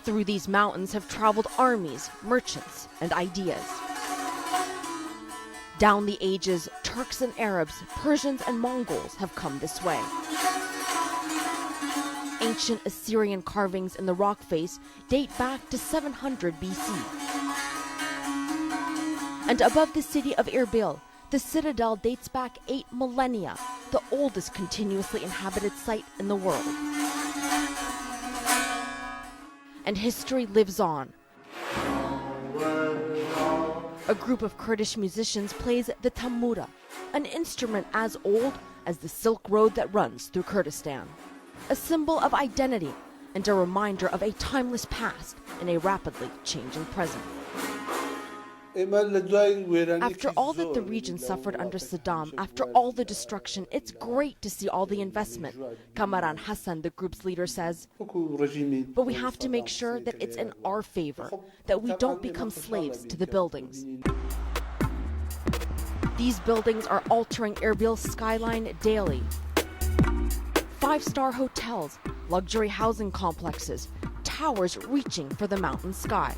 Through these mountains have traveled armies, merchants, and ideas. Down the ages, Turks and Arabs, Persians and Mongols have come this way. Ancient Assyrian carvings in the rock face date back to 700 BC. And above the city of Irbil, the citadel dates back 8 millennia, the oldest continuously inhabited site in the world. And history lives on. A group of Kurdish musicians plays the tambura, an instrument as old as the Silk Road that runs through Kurdistan. A symbol of identity and a reminder of a timeless past in a rapidly changing present. After all that the region suffered under Saddam, after all the destruction, it's great to see all the investment, Kamaran Hassan, the group's leader, says. But we have to make sure that it's in our favor, that we don't become slaves to the buildings. These buildings are altering Erbil's skyline daily. 5-star hotels, luxury housing complexes, towers reaching for the mountain sky.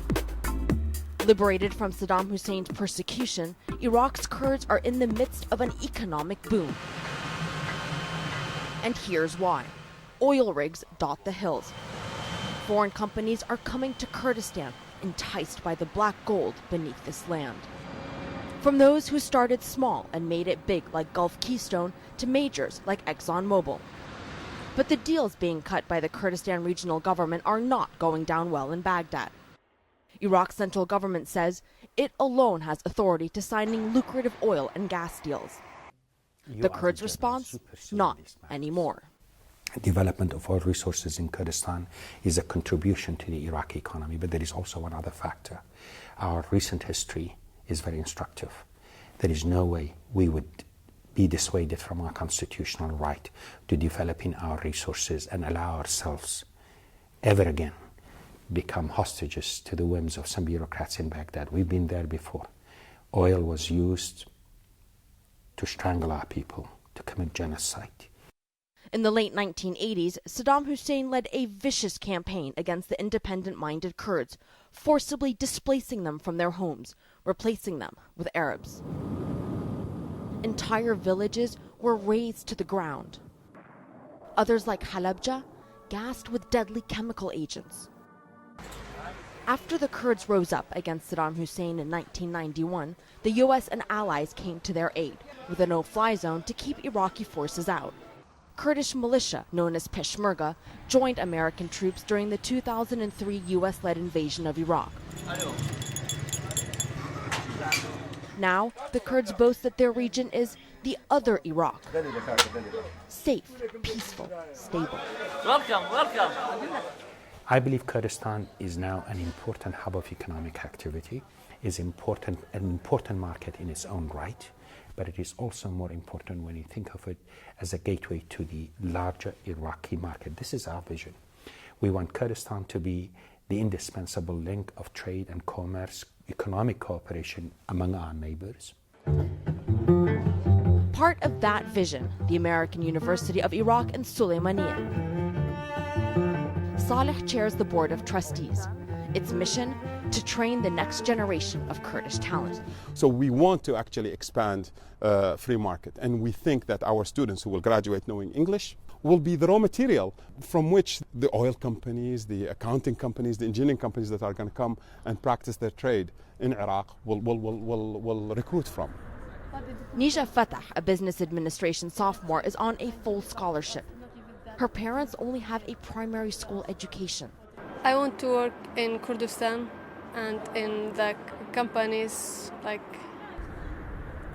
Liberated from Saddam Hussein's persecution, Iraq's Kurds are in the midst of an economic boom. And here's why. Oil rigs dot the hills. Foreign companies are coming to Kurdistan, enticed by the black gold beneath this land. From those who started small and made it big like Gulf Keystone to majors like ExxonMobil. But the deals being cut by the Kurdistan regional government are not going down well in Baghdad. Iraq's central government says it alone has authority to signing lucrative oil and gas deals. The Kurds' response? Not anymore. Development of oil resources in Kurdistan is a contribution to the Iraqi economy, but there is also one other factor. Our recent history is very instructive. There is no way we would be dissuaded from our constitutional right to developing our resources and allow ourselves ever again become hostages to the whims of some bureaucrats in Baghdad. We've been there before. Oil was used to strangle our people, to commit genocide. In the late 1980s, Saddam Hussein led a vicious campaign against the independent-minded Kurds, forcibly displacing them from their homes, replacing them with Arabs. Entire villages were razed to the ground. Others, like Halabja, gassed with deadly chemical agents. After the Kurds rose up against Saddam Hussein in 1991, the U.S. and allies came to their aid with a no-fly zone to keep Iraqi forces out. Kurdish militia, known as Peshmerga, joined American troops during the 2003 U.S.-led invasion of Iraq. Now, the Kurds boast that their region is the other Iraq. Safe, peaceful, stable. Welcome, welcome. I believe Kurdistan is now an important hub of economic activity, is an important market in its own right, but it is also more important when you think of it as a gateway to the larger Iraqi market. This is our vision. We want Kurdistan to be the indispensable link of trade and commerce, economic cooperation among our neighbors. Part of that vision, the American University of Iraq in Sulaymaniyah. Saleh chairs the board of trustees. Its mission, to train the next generation of Kurdish talent. So we want to actually expand free market, and we think that our students who will graduate knowing English will be the raw material from which the oil companies, the accounting companies, the engineering companies that are going to come and practice their trade in Iraq will recruit from. Nisha Fatah, a business administration sophomore, is on a full scholarship. Her parents only have a primary school education. I want to work in Kurdistan and in the companies like...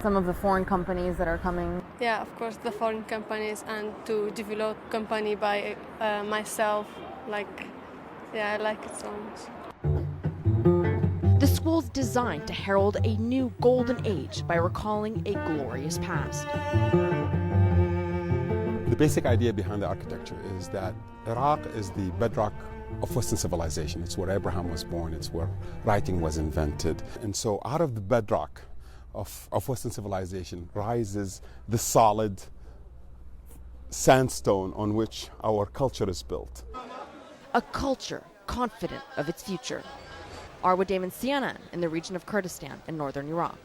Some of the foreign companies that are coming? Yeah, of course, the foreign companies, and to develop company by myself. I like it so much. The school's designed to herald a new golden age by recalling a glorious past. The basic idea behind the architecture is that Iraq is the bedrock of Western civilization. It's where Abraham was born, it's where writing was invented. And so out of the bedrock of Western civilization rises the solid sandstone on which our culture is built. A culture confident of its future. Arwa Damon, CNN, in the region of Kurdistan in northern Iraq.